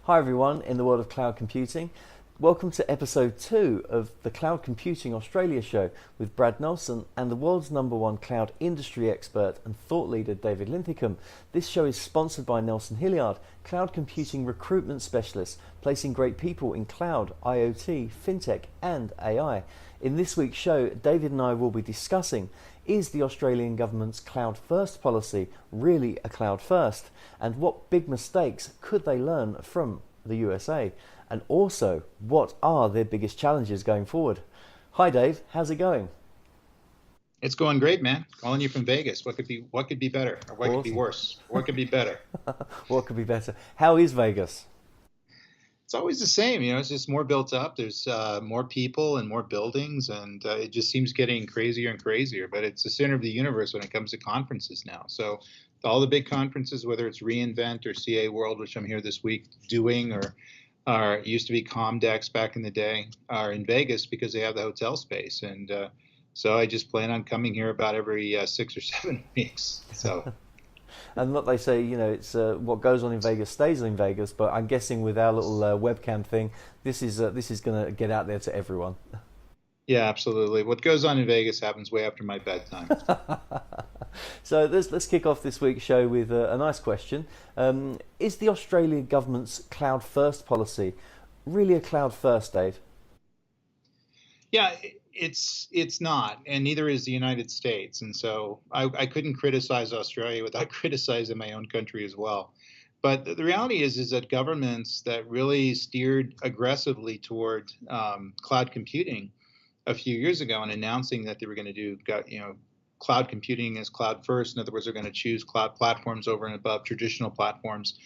Hi everyone in the world of cloud computing. Welcome to episode 2 of the Cloud Computing Australia show with Brad Nelson and the world's #1 cloud industry expert and thought leader David Linthicum. This show is sponsored by Nelson Hilliard, cloud computing recruitment specialist, placing great people in cloud, IoT, fintech and AI. In this week's show, David and I will be discussing: is the Australian government's cloud first policy really a cloud first? And what big mistakes could they learn from the USA? And also, what are their biggest challenges going forward? Hi Dave, how's it going? It's going great, man. Calling you from Vegas. What could be better? Or what could be Awesome. worse? What could be better? What could be better? How is Vegas? It's always the same, it's just more built up. There's more people and more buildings, and it just seems getting crazier and crazier. But it's the center of the universe when it comes to conferences now. So all the big conferences, whether it's reInvent or CA World, which I'm here this week doing, or it used to be Comdex back in the day, are in Vegas because they have the hotel space. And so I just plan on coming here about every 6 or 7 weeks. So. And what they say, it's what goes on in Vegas stays in Vegas. But I'm guessing with our little webcam thing, this is going to get out there to everyone. Yeah, absolutely. What goes on in Vegas happens way after my bedtime. So let's kick off this week's show with a nice question. Is the Australian government's cloud first policy really a cloud first, Dave? Yeah, it's not, and neither is the United States. And so I couldn't criticize Australia without criticizing my own country as well. But the reality is that governments that really steered aggressively toward cloud computing a few years ago and announcing that they were going to do, cloud computing as cloud first. In other words, they're going to choose cloud platforms over and above traditional platforms,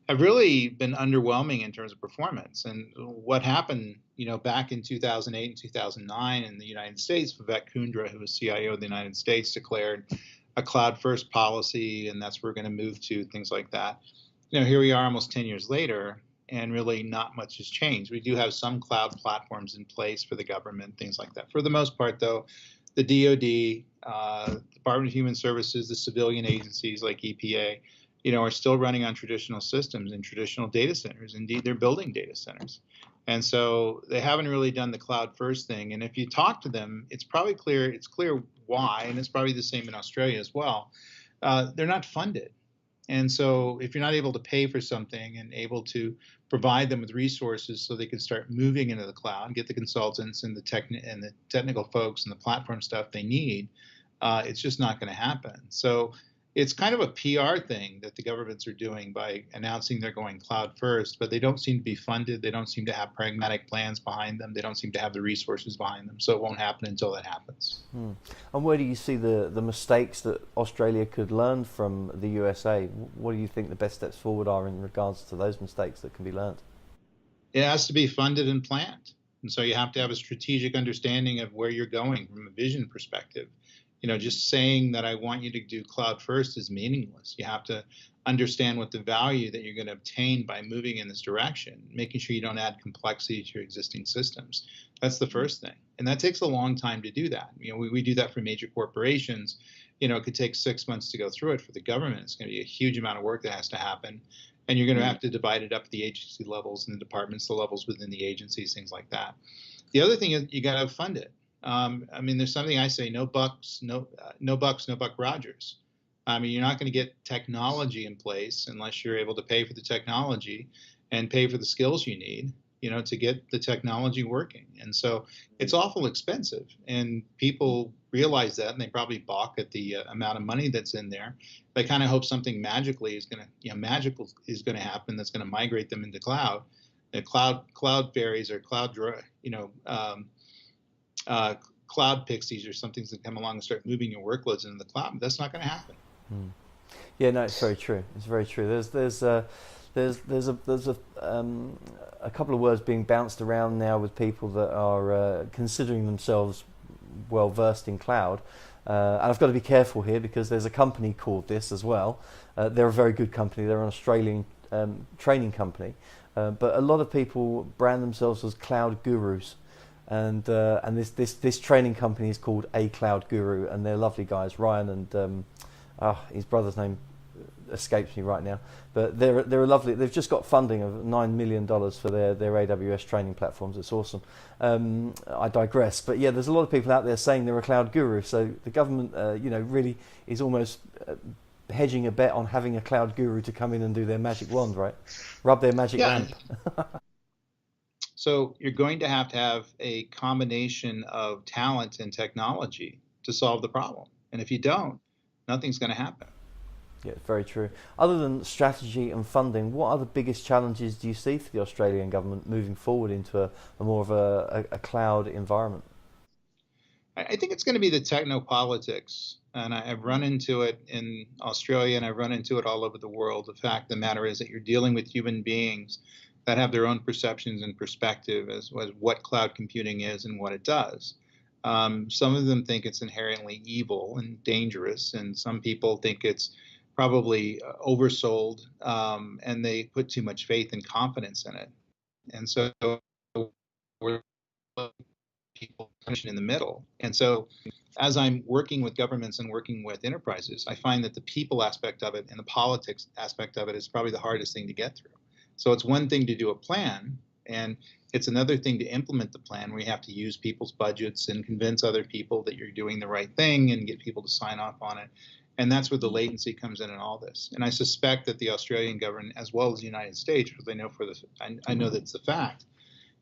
have really been underwhelming in terms of performance. And what happened, back in 2008 and 2009 in the United States, Vivek Kundra, who was CIO of the United States, declared a cloud first policy, and that's where we're going to move to, things like that. Here we are almost 10 years later, and really not much has changed. We do have some cloud platforms in place for the government, things like that. For the most part, though, the DoD, Department of Human Services, the civilian agencies like EPA, are still running on traditional systems and traditional data centers. Indeed, they're building data centers. And so they haven't really done the cloud first thing. And if you talk to them, it's clear why, and it's probably the same in Australia as well. They're not funded. And so if you're not able to pay for something and able to provide them with resources so they can start moving into the cloud, get the consultants and the technical folks and the platform stuff they need, it's just not going to happen. So it's kind of a PR thing that the governments are doing by announcing they're going cloud first, but they don't seem to be funded. They don't seem to have pragmatic plans behind them. They don't seem to have the resources behind them. So it won't happen until that happens. And where do you see the mistakes that Australia could learn from the USA? What do you think the best steps forward are in regards to those mistakes that can be learned? It has to be funded and planned. And so you have to have a strategic understanding of where you're going from a vision perspective. Just saying that I want you to do cloud first is meaningless. You have to understand what the value that you're going to obtain by moving in this direction, making sure you don't add complexity to your existing systems. That's the first thing. And that takes a long time to do that. We do that for major corporations. It could take 6 months to go through it. For the government, it's going to be a huge amount of work that has to happen. And you're going to have to divide it up at the agency levels and the departments, the levels within the agencies, things like that. The other thing is you got to fund it. There's something I say: no bucks, no bucks, no buck Rogers. You're not going to get technology in place unless you're able to pay for the technology and pay for the skills you need, to get the technology working. And so it's awful expensive, and people realize that, and they probably balk at the amount of money that's in there. They kind of hope something magical is going to happen that's going to migrate them into cloud. The cloud fairies or cloud pixies or something that come along and start moving your workloads into the cloud. But that's not going to happen. Yeah, no, it's very true. It's very true. There's a couple of words being bounced around now with people that are considering themselves well versed in cloud. And I've got to be careful here because there's a company called this as well. They're a very good company. They're an Australian training company. But a lot of people brand themselves as cloud gurus. And this training company is called A Cloud Guru, and they're lovely guys. Ryan and his brother's name escapes me right now. But they're a lovely. They've just got funding of $9 million for their AWS training platforms. It's awesome. I digress. But yeah, there's a lot of people out there saying they're a cloud guru. So the government, really is almost hedging a bet on having a cloud guru to come in and do their magic wand, right? Rub their magic lamp. So you're going to have a combination of talent and technology to solve the problem. And if you don't, nothing's going to happen. Yeah, very true. Other than strategy and funding, what are the biggest challenges do you see for the Australian government moving forward into a more of a cloud environment? I think it's going to be the technopolitics. And I've run into it in Australia and I've run into it all over the world. The fact of the matter is that you're dealing with human beings that have their own perceptions and perspective as what cloud computing is and what it does. Some of them think it's inherently evil and dangerous, and some people think it's probably oversold, and they put too much faith and confidence in it. And so we're people in the middle. And so as I'm working with governments and working with enterprises, I find that the people aspect of it and the politics aspect of it is probably the hardest thing to get through. So it's one thing to do a plan, and it's another thing to implement the plan where you have to use people's budgets and convince other people that you're doing the right thing and get people to sign off on it. And that's where the latency comes in all this. And I suspect that the Australian government, as well as the United States, because I know that's the fact,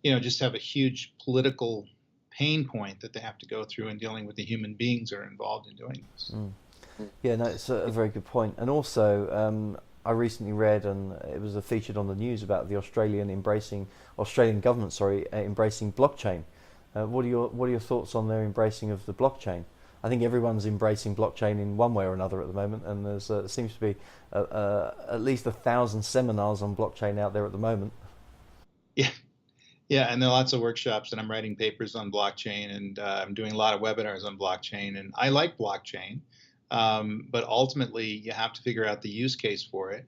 just have a huge political pain point that they have to go through in dealing with the human beings that are involved in doing this. Yeah, no, it's a very good point. And also, I recently read, and it was featured on the news about the Australian government, embracing blockchain. What are your thoughts on their embracing of the blockchain? I think everyone's embracing blockchain in one way or another at the moment, and there seems to be at least 1,000 seminars on blockchain out there at the moment. Yeah, and there are lots of workshops, and I'm writing papers on blockchain, and I'm doing a lot of webinars on blockchain, and I like blockchain. But ultimately, you have to figure out the use case for it,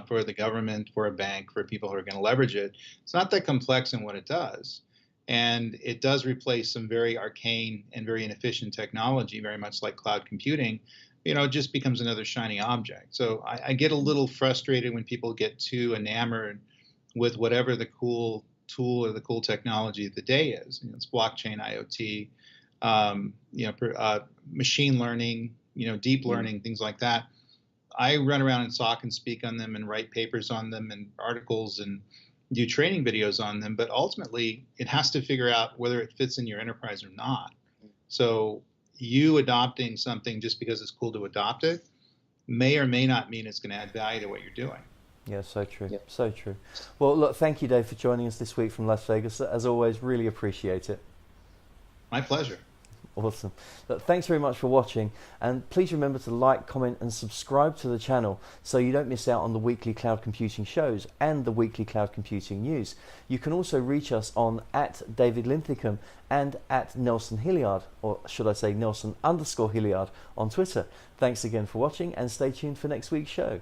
for the government, for a bank, for people who are going to leverage it. It's not that complex in what it does. And it does replace some very arcane and very inefficient technology, very much like cloud computing. It just becomes another shiny object. So I get a little frustrated when people get too enamored with whatever the cool tool or the cool technology of the day is. It's blockchain, IoT, machine learning, deep learning, things like that. I run around and talk and speak on them and write papers on them and articles and do training videos on them. But ultimately, it has to figure out whether it fits in your enterprise or not. So you adopting something just because it's cool to adopt it may or may not mean it's going to add value to what you're doing. Yeah, so true. Yep. So true. Well, look, thank you, Dave, for joining us this week from Las Vegas. As always, really appreciate it. My pleasure. Awesome. Look, thanks very much for watching, and please remember to like, comment and subscribe to the channel so you don't miss out on the weekly cloud computing shows and the weekly cloud computing news. You can also reach us on @David Linthicum and @Nelson Hilliard, or should I say Nelson_Hilliard on Twitter. Thanks again for watching, and stay tuned for next week's show.